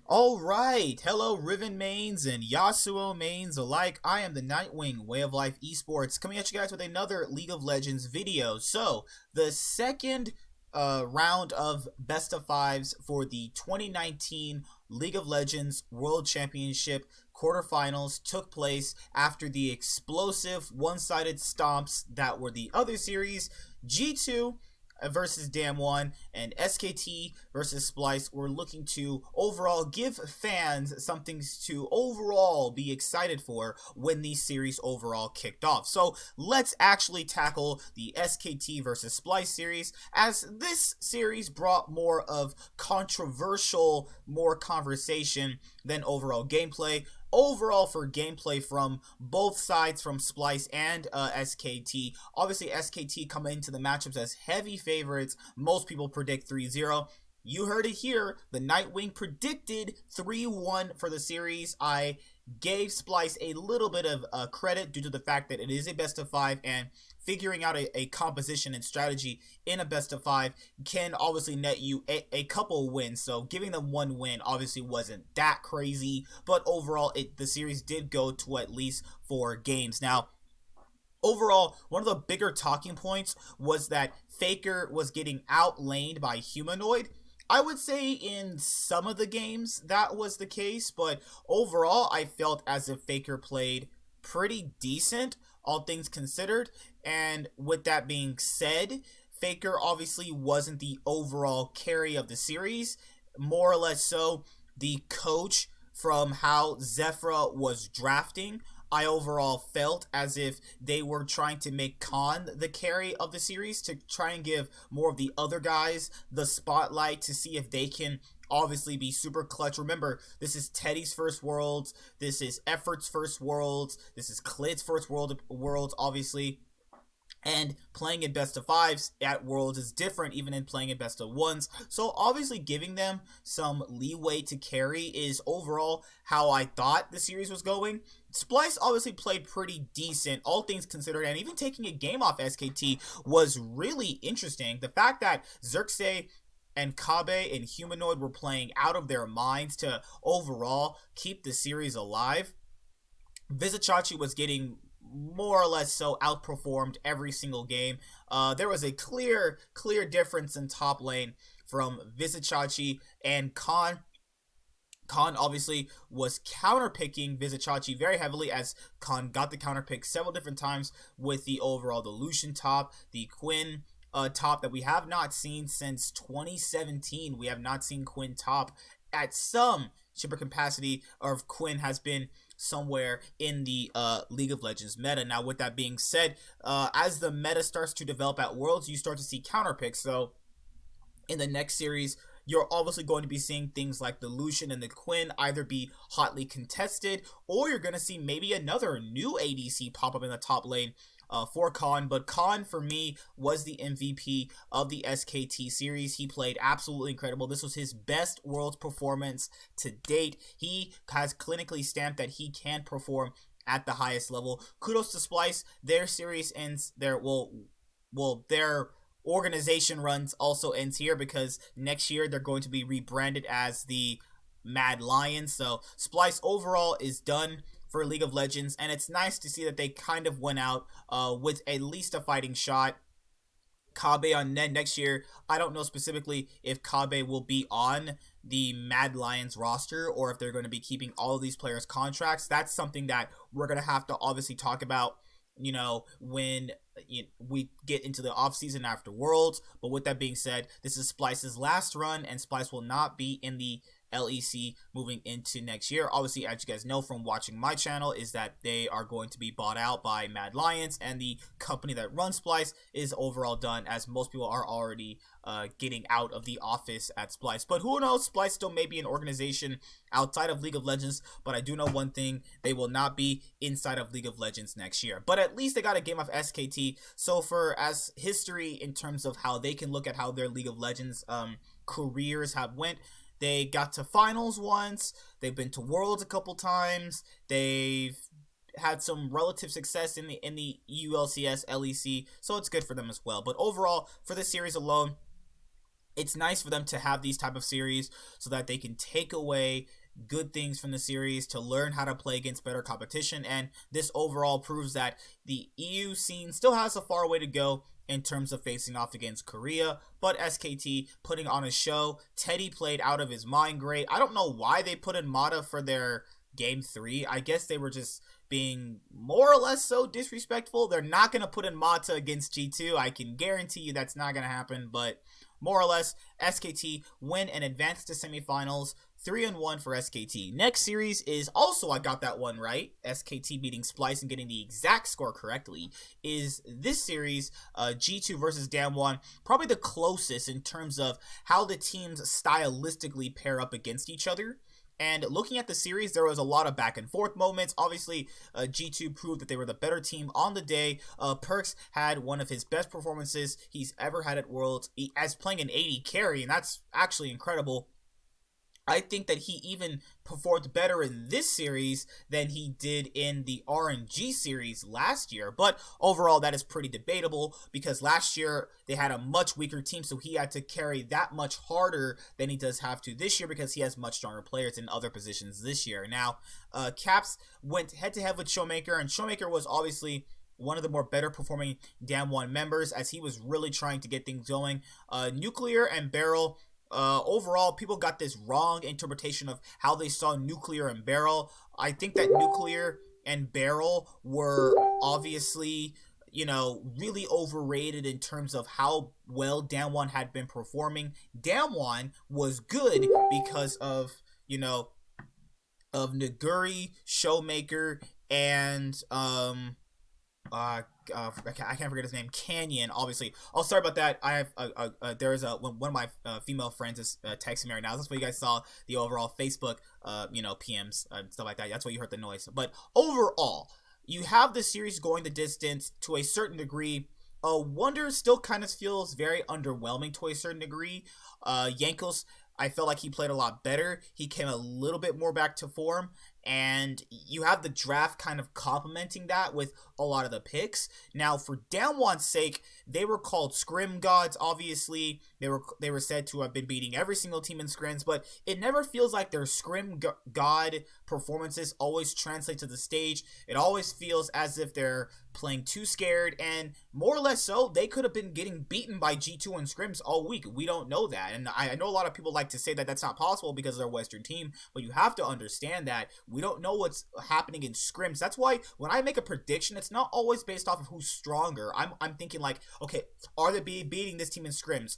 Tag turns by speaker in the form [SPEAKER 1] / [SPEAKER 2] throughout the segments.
[SPEAKER 1] Alright, hello Riven mains and Yasuo mains alike. I am the Nightwing, Way of Life Esports, coming at you guys with another League of Legends video. So, the second round of best of fives for the 2019 League of Legends World Championship quarterfinals took place after the explosive one-sided stomps that were the other series. G2 versus Damwon and SKT versus Spylce. We're looking to overall give fans something to overall be excited for when these series overall kicked off. So let's actually tackle the SKT versus Spylce series, as this series brought more of controversial, more conversation than overall gameplay. Overall, for gameplay from both sides, from Spylce and SKT, obviously SKT come into the matchups as heavy favorites. Most people predict 3-0. You heard it here. The Nightwing predicted 3-1 for the series. I gave Spylce a little bit of credit due to the fact that it is a best of 5, and figuring out a composition and strategy in a best of 5 can obviously net you a couple wins. So giving them one win obviously wasn't that crazy, but overall the series did go to at least 4 games. Now, overall, one of the bigger talking points was that Faker was getting outlaned by Humanoid. I would say in some of the games that was the case, but overall I felt as if Faker played pretty decent, all things considered. And with that being said, Faker obviously wasn't the overall carry of the series. More or less so, the coach, from how Zephyra was drafting, I overall felt as if they were trying to make Khan the carry of the series, to try and give more of the other guys the spotlight, to see if they can obviously be super clutch. Remember, this is Teddy's first Worlds, this is Effort's first Worlds, this is Klid's first Worlds, obviously. And playing in best of 5s at Worlds is different, even in playing in best of 1s. So obviously giving them some leeway to carry is overall how I thought the series was going. Spylce obviously played pretty decent, all things considered, and even taking a game off SKT was really interesting. The fact that Xerxes and Kabe and Humanoid were playing out of their minds to overall keep the series alive. Vizicsacsi was getting more or less so outperformed every single game. There was a clear difference in top lane from Vizicsacsi and Khan. Khan obviously was counterpicking Vizicsacsi very heavily, as Khan got the counterpick several different times with the Lucian top, the Quinn top that we have not seen since 2017. We have not seen Quinn top at some shipper capacity, or Quinn has been somewhere in the League of Legends meta. Now, with that being said, as the meta starts to develop at Worlds, you start to see counterpicks. So in the next series, you're obviously going to be seeing things like the Lucian and the Quinn either be hotly contested, or you're going to see maybe another new ADC pop up in the top lane for Khan. But Khan, for me, was the MVP of the SKT series. He played absolutely incredible. This was his best Worlds performance to date. He has clinically stamped that he can perform at the highest level. Kudos to Spylce. Their series ends there. Their organization runs also ends here, because next year they're going to be rebranded as the Mad Lions. So Spylce overall is done for League of Legends, and it's nice to see that they kind of went out with at least a fighting shot. Kabe on next year, I don't know specifically if Kabe will be on the Mad Lions roster, or if they're going to be keeping all of these players' contracts. That's something that we're going to have to obviously talk about, you know, when we get into the offseason after Worlds. But with that being said, this is Splyce's last run, and Spylce will not be in the LEC moving into next year. Obviously, as you guys know from watching my channel, is that they are going to be bought out by Mad Lions, and the company that runs Spylce is overall done, as most people are already getting out of the office at Spylce. But who knows, Spylce still may be an organization outside of League of Legends, but I do know one thing: they will not be inside of League of Legends next year. But at least they got a game of SKT, so for as history in terms of how they can look at how their League of Legends careers have went, they got to finals once, they've been to Worlds a couple times, they've had some relative success in the ULCS LEC, so it's good for them as well. But overall, for this series alone, it's nice for them to have these type of series so that they can take away good things from the series to learn how to play against better competition. And this overall proves that the EU scene still has a far way to go in terms of facing off against Korea, but SKT putting on a show. Teddy played out of his mind great. I don't know why they put in Mata for their game 3. I guess they were just being more or less so disrespectful. They're not going to put in Mata against G2. I can guarantee you that's not going to happen, but more or less, SKT win and advance to semifinals. 3-1 for SKT. Next series is also, I got that one right, SKT beating Spylce and getting the exact score correctly, is this series, G2 versus Damwon. Probably the closest in terms of how the teams stylistically pair up against each other. And looking at the series, there was a lot of back and forth moments. Obviously, G2 proved that they were the better team on the day. Perks had one of his best performances he's ever had at Worlds, as playing an 80 carry, and that's actually incredible. I think that he even performed better in this series than he did in the RNG series last year. But overall, that is pretty debatable because last year they had a much weaker team, so he had to carry that much harder than he does have to this year because he has much stronger players in other positions this year. Now, Caps went head-to-head with Showmaker, and Showmaker was obviously one of the more better performing Damwon members as he was really trying to get things going. Nuclear and Barrel, overall, people got this wrong interpretation of how they saw Nuclear and Barrel. I think that Nuclear and Barrel were obviously, really overrated in terms of how well Damwon had been performing. Damwon was good because of Naguri, Showmaker, and I can't forget his name. Canyon, obviously. Oh, sorry about that. I have there is one of my female friends is texting me right now. That's why you guys saw the overall Facebook PMs and stuff like that. That's why you heard the noise. But overall, you have the series going the distance to a certain degree. Wonder still kind of feels very underwhelming to a certain degree. Yankos, I felt like he played a lot better. He came a little bit more back to form, and you have the draft kind of complementing that with a lot of the picks. Now, for Damwon's sake, they were called Scrim Gods, obviously. They were said to have been beating every single team in scrims, but it never feels like their Scrim God performances always translate to the stage. It always feels as if they're playing too scared, and more or less so, they could have been getting beaten by G2 in scrims all week. We don't know that, and I know a lot of people like to say that that's not possible because they're a Western team, but you have to understand that we don't know what's happening in scrims. That's why when I make a prediction, it's not always based off of who's stronger. I'm thinking like, okay, are they beating this team in scrims?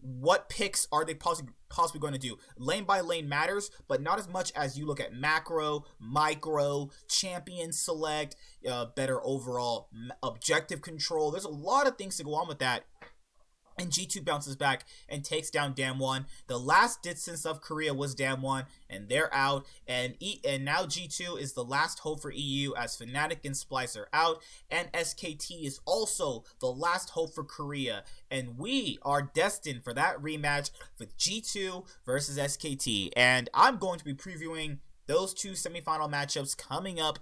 [SPEAKER 1] What picks are they possibly going to do? Lane by lane matters, but not as much as you look at macro, micro, champion select, better overall objective control. There's a lot of things to go on with that. And G2 bounces back and takes down Damwon. The last distance of Korea was Damwon, and they're out. And now G2 is the last hope for EU as Fnatic and Spylce are out. And SKT is also the last hope for Korea. And we are destined for that rematch with G2 versus SKT. And I'm going to be previewing those two semifinal matchups coming up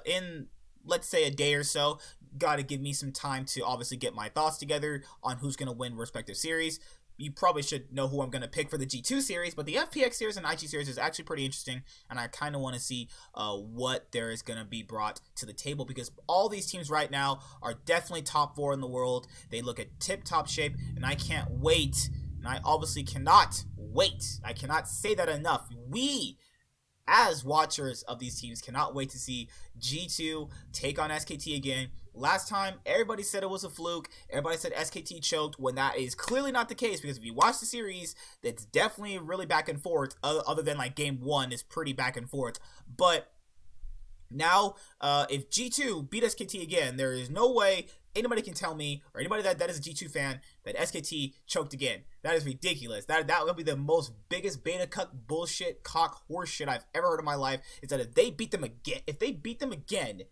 [SPEAKER 1] in, let's say, a day or so. Got to give me some time to obviously get my thoughts together on who's going to win respective series. You probably should know who I'm going to pick for the G2 series, but the FPX series and IG series is actually pretty interesting, and I kind of want to see what there is going to be brought to the table, because all these teams right now are definitely top 4 in the world. They look at tip-top shape, and I can't wait, and I obviously cannot wait. I cannot say that enough. We, as watchers of these teams, cannot wait to see G2 take on SKT again. last time everybody said it was a fluke. Everybody said SKT choked when that is clearly not the case, because if you watch the series, that's definitely really back and forth, other than like game 1 is pretty back and forth. But now, if G2 beat SKT again, there is no way anybody can tell me, or anybody that is a G2 fan, that SKT choked again. That is ridiculous. That would be the most biggest beta cuck bullshit cock horse shit I've ever heard in my life. Is that if they beat them again,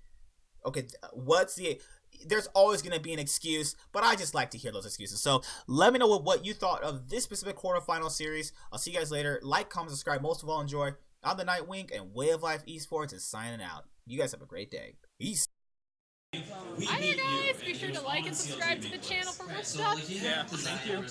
[SPEAKER 1] okay, what's the... There's always going to be an excuse, but I just like to hear those excuses. So let me know what you thought of this specific quarterfinal series. I'll see you guys later. Like, comment, subscribe. Most of all, enjoy. I'm the Nightwing, and Way of Life Esports is signing out. You guys have a great day. Peace.
[SPEAKER 2] Hi there, guys. Be sure to like and subscribe to the channel for more stuff.
[SPEAKER 3] Yeah, thank you.